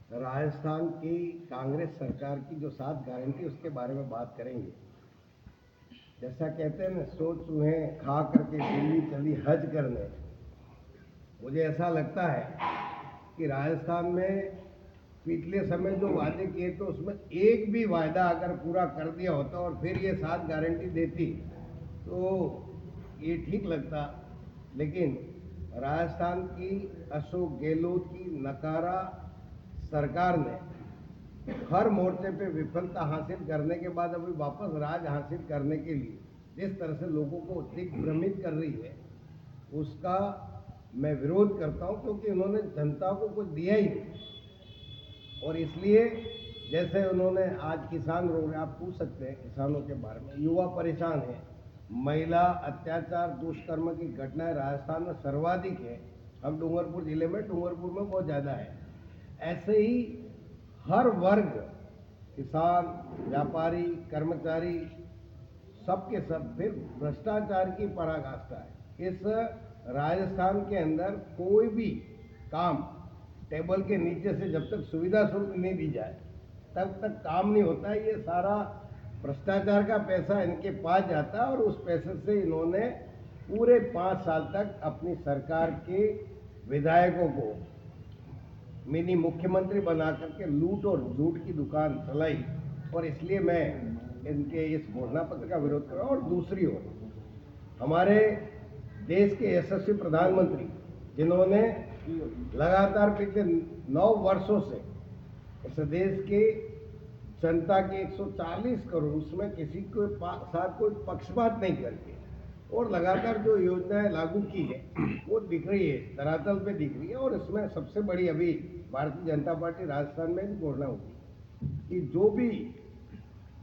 राजस्थान की कांग्रेस सरकार की जो 7 गारंटी उसके बारे में बात करेंगे। जैसा कहते हैं ना, सो चूहें खा करके दिल्ली चली हज करने। मुझे ऐसा लगता है कि राजस्थान में पिछले समय जो वादे किए तो उसमें एक भी वायदा अगर पूरा कर दिया होता और फिर ये 7 गारंटी देती तो ये ठीक लगता। लेकिन राजस्थान की अशोक गहलोत की नकारा सरकार ने हर मोर्चे पे विफलता हासिल करने के बाद अभी वापस राज हासिल करने के लिए जिस तरह से लोगों को दिग्भ्रमित कर रही है, उसका मैं विरोध करता हूं, क्योंकि उन्होंने जनता को कुछ दिया ही नहीं। और इसलिए जैसे उन्होंने आज किसान रोक, आप पूछ सकते हैं किसानों के बारे में, युवा परेशान है, महिला अत्याचार दुष्कर्म की घटनाएं राजस्थान में सर्वाधिक है। हम डूंगरपुर जिले में, डूंगरपुर में बहुत ज़्यादा है। ऐसे ही हर वर्ग, किसान, व्यापारी, कर्मचारी, सबके सब फिर भ्रष्टाचार की पराकाष्ठा है। इस राजस्थान के अंदर कोई भी काम टेबल के नीचे से जब तक सुविधा शुल्क नहीं दी जाए तब तक काम नहीं होता है। ये सारा भ्रष्टाचार का पैसा इनके पास जाता है और उस पैसे से इन्होंने पूरे 5 साल तक अपनी सरकार के विधायकों को मिनी मुख्यमंत्री बना करके लूट और झूठ की दुकान चलाई। और इसलिए मैं इनके इस घोषणा पत्र का विरोध कर रहा हूँ। और दूसरी ओर हमारे देश के यशस्वी प्रधानमंत्री, जिन्होंने लगातार पिछले 9 वर्षों से इस देश के जनता के 140 करोड़, उसमें किसी के साथ कोई पक्षपात नहीं करके और लगातार जो योजनाएं लागू की है वो दिख रही है, धरातल पे दिख रही है। और इसमें सबसे बड़ी अभी भारतीय जनता पार्टी राजस्थान में भी घोषणा होगी कि जो भी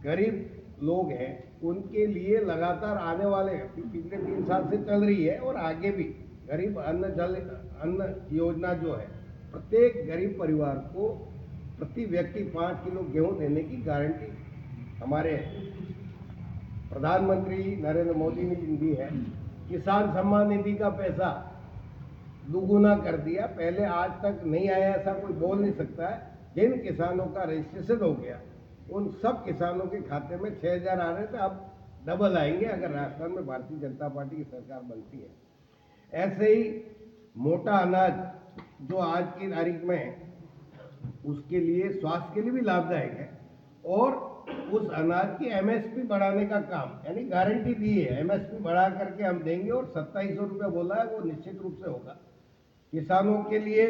गरीब लोग हैं उनके लिए लगातार आने वाले पिछले 3 साल से चल रही है और आगे भी गरीब अन्न योजना जो है, प्रत्येक गरीब परिवार को प्रति व्यक्ति 5 किलो गेहूं देने की गारंटी हमारे प्रधानमंत्री नरेंद्र मोदी ने दी है। किसान सम्मान निधि का पैसा दुगुना कर दिया। पहले आज तक नहीं आया ऐसा कोई बोल नहीं सकता है। जिन किसानों का रजिस्ट्रेशन हो गया उन सब किसानों के खाते में 6,000 आ रहे थे, अब डबल आएंगे अगर राजस्थान में भारतीय जनता पार्टी की सरकार बनती है। ऐसे ही मोटा अनाज जो आज की तारीख में उसके लिए स्वास्थ्य के लिए भी लाभदायक है और उस अनाज की एमएसपी बढ़ाने का काम, यानी गारंटी दी है एमएसपी बढ़ा करके हम देंगे और 2700 रुपये बोला है, वो निश्चित रूप से होगा। किसानों के लिए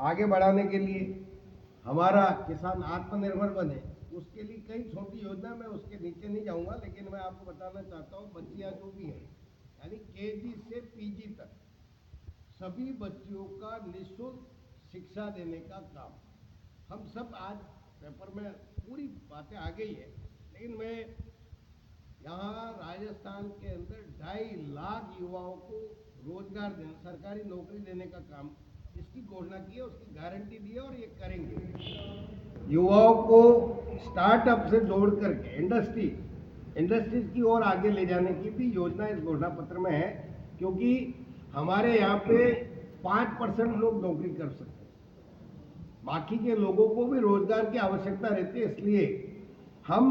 आगे बढ़ाने के लिए, हमारा किसान आत्मनिर्भर बने, उसके लिए कई छोटी योजना, मैं उसके नीचे नहीं जाऊंगा, लेकिन मैं आपको बताना चाहता हूँ बच्चियाँ जो भी हैं, यानी केजी से पीजी तक सभी बच्चियों का निःशुल्क शिक्षा देने का काम। हम सब आज पेपर में पूरी बातें आ गई है, लेकिन मैं यहाँ राजस्थान के अंदर 2.5 लाख युवाओं को रोजगार देना, सरकारी नौकरी देने का काम, इसकी घोषणा की है, उसकी गारंटी दी है और ये करेंगे। युवाओं को स्टार्टअप से जोड़ करके इंडस्ट्रीज की ओर आगे ले जाने की भी योजना इस घोषणा पत्र में है, क्योंकि हमारे यहाँ पे 5% लोग नौकरी कर सकते हैं, बाकी के लोगों को भी रोजगार की आवश्यकता रहती है। इसलिए हम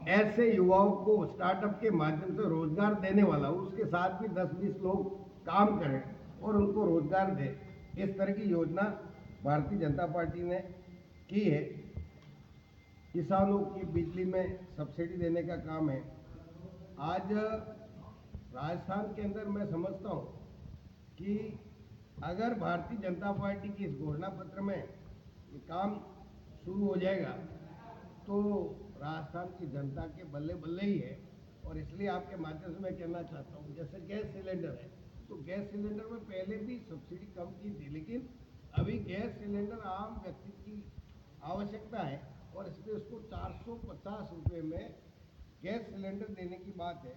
ऐसे युवाओं को स्टार्टअप के माध्यम से रोजगार देने वाला, उसके साथ भी 10-20 लोग काम करें और उनको रोजगार दें, इस तरह की योजना भारतीय जनता पार्टी ने की है। किसानों की बिजली में सब्सिडी देने का काम है। आज राजस्थान के अंदर मैं समझता हूँ कि अगर भारतीय जनता पार्टी की इस घोषणा पत्र में ये काम शुरू हो जाएगा तो राजस्थान की जनता के बल्ले बल्ले ही है। और इसलिए आपके माध्यम से मैं कहना चाहता हूँ, जैसे गैस सिलेंडर है तो गैस सिलेंडर में पहले भी सब्सिडी कम की थी, लेकिन अभी गैस सिलेंडर आम व्यक्ति की आवश्यकता है और इसलिए उसको 450 रुपये में गैस सिलेंडर देने की बात है।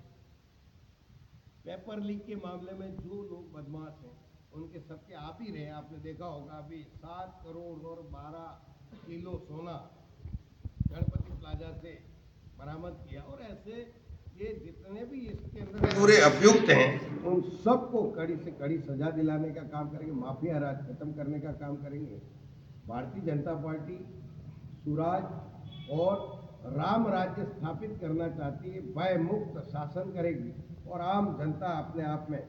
पेपर लीक के मामले में जो लोग बदमाश हैं उनके सबके आप ही रहे, आपने देखा होगा अभी 7 करोड़ और 12 किलो सोना गणपति प्लाजा से बरामद किया। और ऐसे ये जितने भी इसके अंदर पूरे अभियुक्त हैं उन सबको कड़ी से कड़ी सजा दिलाने का काम करेंगे, माफिया राज खत्म करने का काम करेंगे। भारतीय जनता पार्टी सुराज और राम राज्य स्थापित करना चाहती है, भय मुक्त शासन करेगी और आम जनता अपने आप में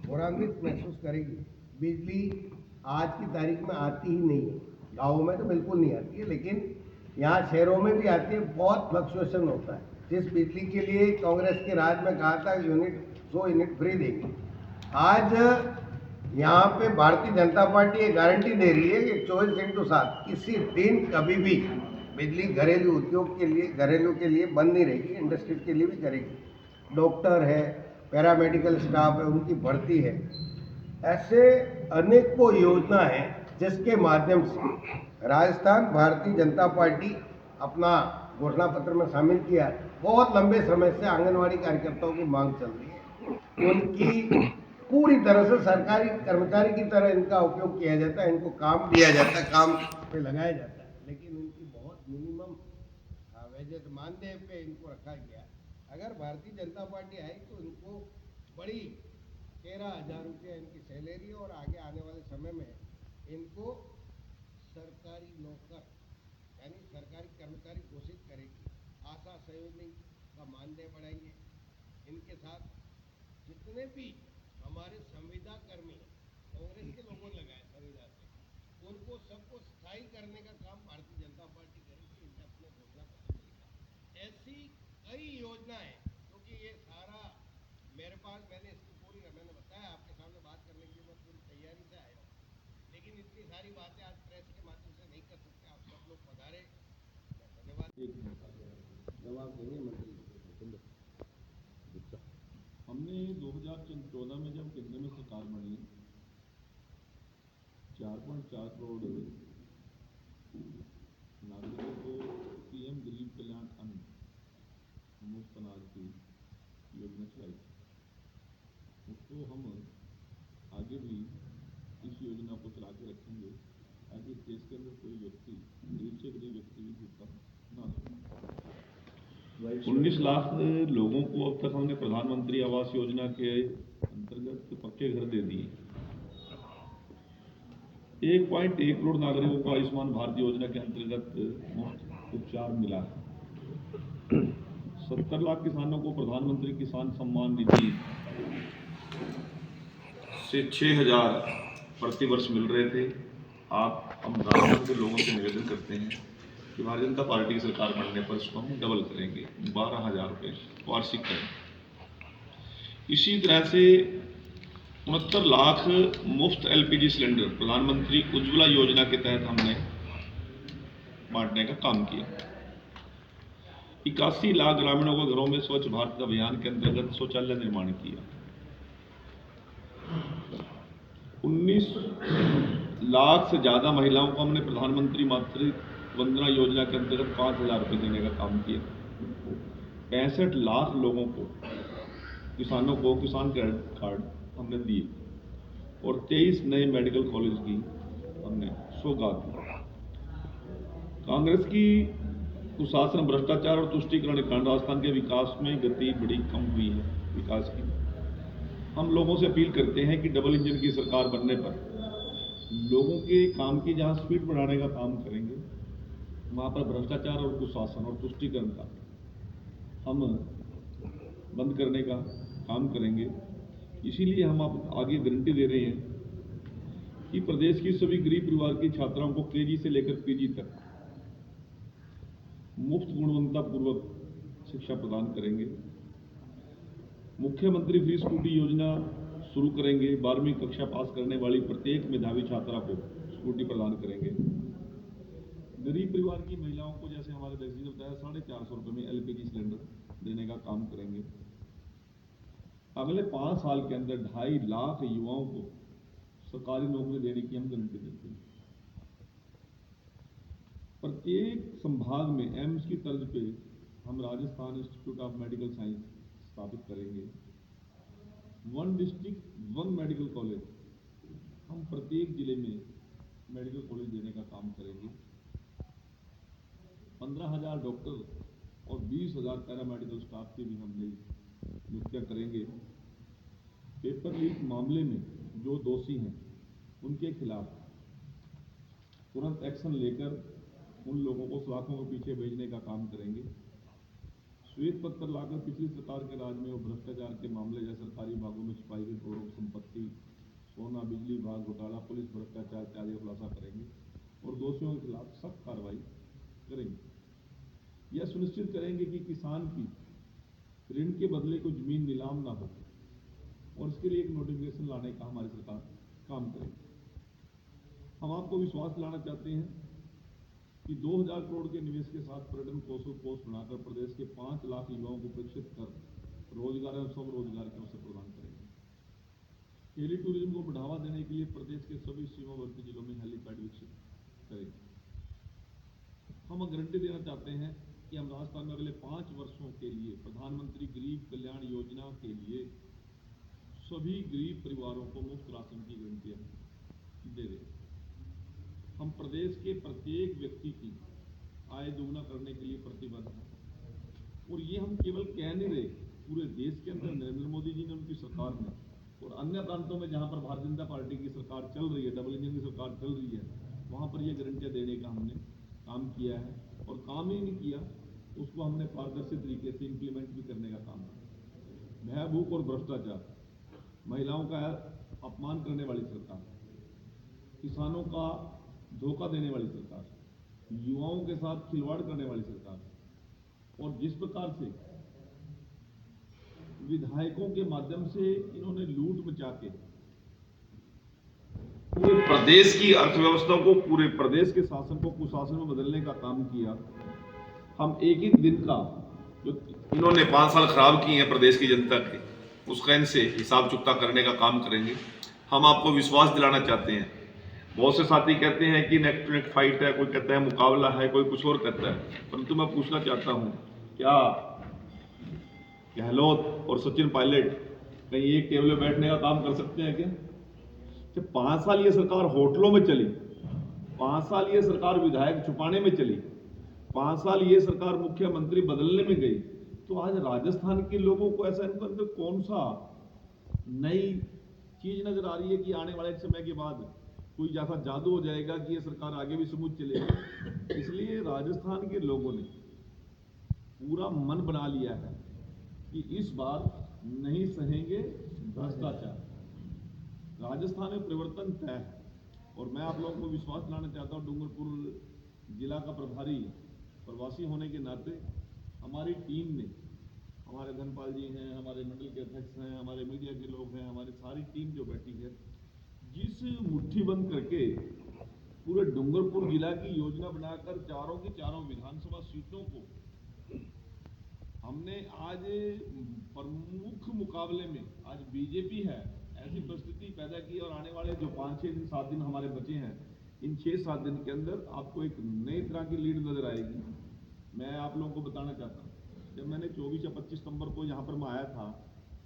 गौरवान्वित महसूस करेगी। बिजली आज की तारीख में आती ही नहीं है, गाँव में तो बिल्कुल नहीं आती है, लेकिन यहाँ शहरों में भी आती है। बहुत फ्लक्चुएशन होता है। जिस बिजली के लिए कांग्रेस के राज में कहा था यूनिट 100 यूनिट फ्री देंगे, आज यहाँ पे भारतीय जनता पार्टी ये गारंटी दे रही है कि 24x7 किसी दिन कभी भी बिजली घरेलू उद्योग के लिए, घरेलू के लिए बंद नहीं रहेगी, इंडस्ट्री के लिए भी करेगी। डॉक्टर है, पैरामेडिकल स्टाफ है, उनकी भर्ती है। ऐसे अनेकों योजना है जिसके माध्यम से राजस्थान भारतीय जनता पार्टी अपना घोषणा पत्र में शामिल किया है। बहुत लंबे समय से आंगनवाड़ी कार्यकर्ताओं की मांग चल रही है, उनकी पूरी तरह से सरकारी कर्मचारी की तरह इनका उपयोग किया जाता है, इनको काम दिया जाता है, काम पे लगाया जाता है, लेकिन इनकी बहुत मिनिमम वेजेस मानदेय पे इनको रखा गया। अगर भारतीय जनता पार्टी आई तो इनको बड़ी 13,000 रुपये इनकी सैलरी और आगे आने वाले समय में इनको सरकारी नौकर यानी सरकारी कर्मचारी घोषित करेगी। आशा सहयोगी का मानदेय बढ़ाएंगे। इनके साथ जितने भी हमारे संविदा कर्मी कांग्रेस के लोगों ने लगाए संविदा से, उनको सबको स्थायी करने का काम भारतीय जनता पार्टी करेगी। इनने अपने घोषणा पत्र में लिखा। ऐसी कई योजनाएं, क्योंकि ये सारा मेरे पास, मैंने इसकी पूरी, मैंने बताया आपके सामने बात करने के लिए मैं पूरी तैयारी से आया हूँ, लेकिन इतनी सारी बातें आज प्रेस के माध्यम से नहीं कर सकते। आप सब लोग पधारे, धन्यवाद। जवाब देंगे मंत्री। हमने 2014 में जब केंद्र में सरकार बनी 4.4 करोड़ नागरिकों को पीएम गरीब कल्याण अन्न मुफ्त अनाज की योजना चलाई थी। उसको हम आगे भी इस योजना को चला के रखेंगे ताकि इस देश के अंदर कोई व्यक्ति, गरीब से गरीब व्यक्ति भी भूखा ना हो। 19 लाख लोगों को अब तक हमने प्रधानमंत्री आवास योजना के अंतर्गत पक्के घर दे दिए। 1.1 करोड़ नागरिकों को आयुष्मान भारत योजना के अंतर्गत मुफ्त उपचार मिला है। 70 लाख किसानों को प्रधानमंत्री किसान सम्मान निधि से 6,000 प्रतिवर्ष मिल रहे थे। हम राजस्थान के लोगों से निवेदन करते हैं कि भारतीय जनता पार्टी की सरकार बनने पर इसको हम डबल करेंगे, 12,000 रुपये वार्षिक करेंगे। इसी तरह से 69 लाख मुफ्त एलपीजी सिलेंडर प्रधानमंत्री उज्ज्वला योजना के तहत हमने बांटने का काम किया। 81 लाख ग्रामीणों को घरों में स्वच्छ भारत अभियान के अंतर्गत शौचालय निर्माण किया। 19 लाख से ज्यादा महिलाओं को हमने प्रधानमंत्री मातृ वंदना योजना के अंतर्गत 5,000 रुपये देने का काम किया। 65 लाख लोगों को, किसानों को किसान क्रेडिट कार्ड हमने दिए और 23 नए मेडिकल कॉलेज की हमने सौगात दी। कांग्रेस की कुशासन, भ्रष्टाचार और तुष्टीकरण के कारण राजस्थान के विकास में गति बड़ी कम हुई है विकास की। हम लोगों से अपील करते हैं कि डबल इंजन की सरकार बनने पर लोगों के काम की जहां स्पीड बढ़ाने का काम करेंगे, वहां पर भ्रष्टाचार और कुशासन और तुष्टीकरण का हम बंद करने का काम करेंगे। इसीलिए हम आप आगे गारंटी दे रहे हैं कि प्रदेश की सभी गरीब परिवार की छात्राओं को केजी से लेकर पीजी तक मुफ्त गुणवत्तापूर्वक शिक्षा प्रदान करेंगे। मुख्यमंत्री फ्री स्कूटी योजना शुरू करेंगे। 12वीं कक्षा पास करने वाली प्रत्येक मेधावी छात्रा को स्कूटी प्रदान करेंगे। गरीब परिवार की महिलाओं को, जैसे हमारे अध्यक्ष जी ने बताया, 450 रुपये में एलपीजी सिलेंडर देने का काम करेंगे। अगले 5 साल के अंदर 2.5 लाख युवाओं को सरकारी नौकरी देने की हम गारंटी देते हैं। प्रत्येक संभाग में एम्स की तर्ज पे हम Rajasthan institute of medical science स्थापित करेंगे। 1 डिस्ट्रिक्ट 1 मेडिकल कॉलेज, हम प्रत्येक जिले में मेडिकल कॉलेज देने का काम करेंगे। 15,000 डॉक्टर और 20,000 पैरामेडिकल स्टाफ की भी हम नियुक्तियां करेंगे। पेपर लीक मामले में जो दोषी हैं उनके खिलाफ तुरंत एक्शन लेकर उन लोगों को सलाखों के पीछे भेजने का काम करेंगे। श्वेत पत्र लाकर पिछली सरकार के राज में वो भ्रष्टाचार के मामले या सरकारी भागों में छुपाई गई करोड़ों संपत्ति, सोना, बिजली विभाग घोटाला, पुलिस भ्रष्टाचार इत्यादि खुलासा करेंगे और दोषियों के खिलाफ सख्त कार्रवाई करेंगे। यह सुनिश्चित करेंगे कि किसान की ऋण के बदले कोई जमीन नीलाम ना हो और इसके लिए एक नोटिफिकेशन लाने का हमारी सरकार काम करेगी। हम आपको विश्वास दिलाना चाहते हैं कि 2000 करोड़ के निवेश के साथ पर्यटन कौशल कोष बनाकर प्रदेश के 5 लाख युवाओं को प्रशिक्षित कर रोजगार एवं स्वरोजगार के अवसर प्रदान करेंगे। हेली टूरिज्म को बढ़ावा देने के लिए प्रदेश के सभी सीमावर्ती जिलों में हेलीपैड विकसित करेंगे। हम गारंटी देना चाहते हैं कि हम राजस्थान में अगले 5 वर्षों के लिए प्रधानमंत्री गरीब कल्याण योजना के लिए सभी गरीब परिवारों को मुफ्त राशन की गारंटी दे दें। हम प्रदेश के प्रत्येक व्यक्ति की आय दोगुना करने के लिए प्रतिबद्ध हैं और ये हम केवल कह नहीं रहे, पूरे देश के अंदर नरेंद्र मोदी जी ने, उनकी सरकार ने और अन्य प्रांतों में जहां पर भारतीय जनता पार्टी की सरकार चल रही है, डबल इंजन की सरकार चल रही है, वहां पर ये गारंटियां देने का हमने काम किया है और काम ही नहीं किया उसको हमने पारदर्शी तरीके से इंप्लीमेंट भी करने का काम किया। भय, भूख और भ्रष्टाचार, महिलाओं का अपमान करने वाली सरकार, किसानों का धोखा देने वाली सरकार, युवाओं के साथ खिलवाड़ करने वाली सरकार और जिस प्रकार से विधायकों के माध्यम से इन्होंने लूट मचा के पूरे प्रदेश की अर्थव्यवस्था को, पूरे प्रदेश के शासन को कुशासन में बदलने का काम किया, हम एक एक दिन का जो इन्होंने 5 साल खराब किए हैं प्रदेश की जनता के, उसका इनसे हिसाब चुकता करने का काम करेंगे। हम आपको विश्वास दिलाना चाहते हैं। बहुत से साथी कहते हैं कि नेक्स्ट टू नेक्स्ट फाइट है, कोई कहता है मुकाबला है, कोई कुछ और कहता है, परंतु मैं पूछना चाहता हूं, क्या गहलोत और सचिन पायलट कहीं एक टेबल में बैठने का काम कर सकते हैं क्या? जब 5 साल ये सरकार होटलों में चली, 5 साल ये सरकार विधायक छुपाने में चली, 5 साल ये सरकार मुख्यमंत्री बदलने में गई, तो आज राजस्थान के लोगों को ऐसा इनके अंदर कौन सा नई चीज नजर आ रही है कि आने वाले समय के बाद कोई जैसा जादू हो जाएगा कि ये सरकार आगे भी स्मूथ चलेगी। इसलिए राजस्थान के लोगों ने पूरा मन बना लिया है कि इस बार नहीं सहेंगे भ्रष्टाचार। राजस्थान में परिवर्तन तय है और मैं आप लोगों को विश्वास दिलाना चाहता हूं, डूंगरपुर जिला का प्रभारी प्रवासी होने के नाते हमारी टीम ने, हमारे धनपाल जी हैं, हमारे मंडल के अध्यक्ष हैं, हमारे मीडिया के लोग हैं, हमारी सारी टीम जो बैठी है, जिस मुट्ठी बंद करके पूरे डूंगरपुर जिला की योजना बनाकर चारों की चारों विधानसभा सीटों को हमने आज प्रमुख मुकाबले में, आज बीजेपी है, ऐसी परिस्थिति पैदा की और आने वाले जो 5-6 दिन 7 दिन हमारे बचे हैं, इन 6-7 दिन के अंदर आपको एक नई तरह की लीड नजर आएगी। मैं आप लोगों को बताना चाहता हूँ, जब मैंने 24 या 25 सितंबर को यहाँ पर मैं आया था,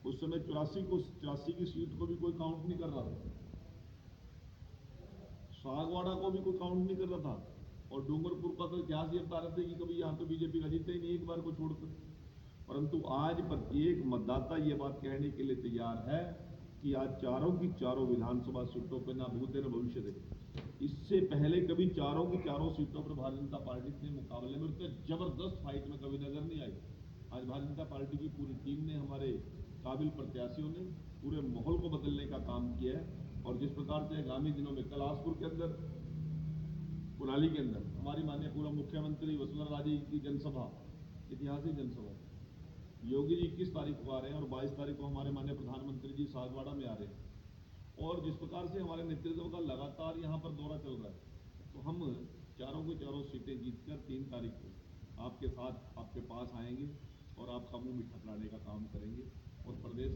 उस समय 84 की सीट को भी कोई काउंट नहीं कर रहा था, सागवाड़ा को भी कोई काउंट नहीं कर रहा था और डूंगरपुर का तो इतिहास ये बता रहे थे कि कभी यहाँ तो बीजेपी का जीते ही नहीं एक बार को छोड़कर। परंतु आज प्रत्येक मतदाता ये बात कहने के लिए तैयार है कि आज चारों की चारों विधानसभा सीटों पर ना भूत है ना भविष्य है। इससे पहले कभी चारों की चारों सीटों पर भारतीय जनता पार्टी के मुकाबले में उतने जबरदस्त फाइट में कभी नजर नहीं आई। आज भारतीय जनता पार्टी की पूरी टीम ने, हमारे काबिल प्रत्याशियों ने पूरे माहौल को बदलने का काम किया है और जिस प्रकार से आगामी दिनों में कलासपुर के अंदर, कुनाली के अंदर हमारी माननीय पूर्व मुख्यमंत्री वसुंधरा राजे की जनसभा, ऐतिहासिक जनसभा, योगी जी 21 तारीख को आ रहे हैं और 22 तारीख को हमारे माननीय प्रधानमंत्री जी सागवाड़ा में आ रहे हैं और जिस प्रकार से हमारे नेतृत्व का लगातार यहाँ पर दौरा चल रहा है, तो हम चारों की चारों सीटें जीतकर 3 तारीख को आपके साथ, आपके पास आएंगे और आपका मुंह मीठा कराने का काम करेंगे और प्रदेश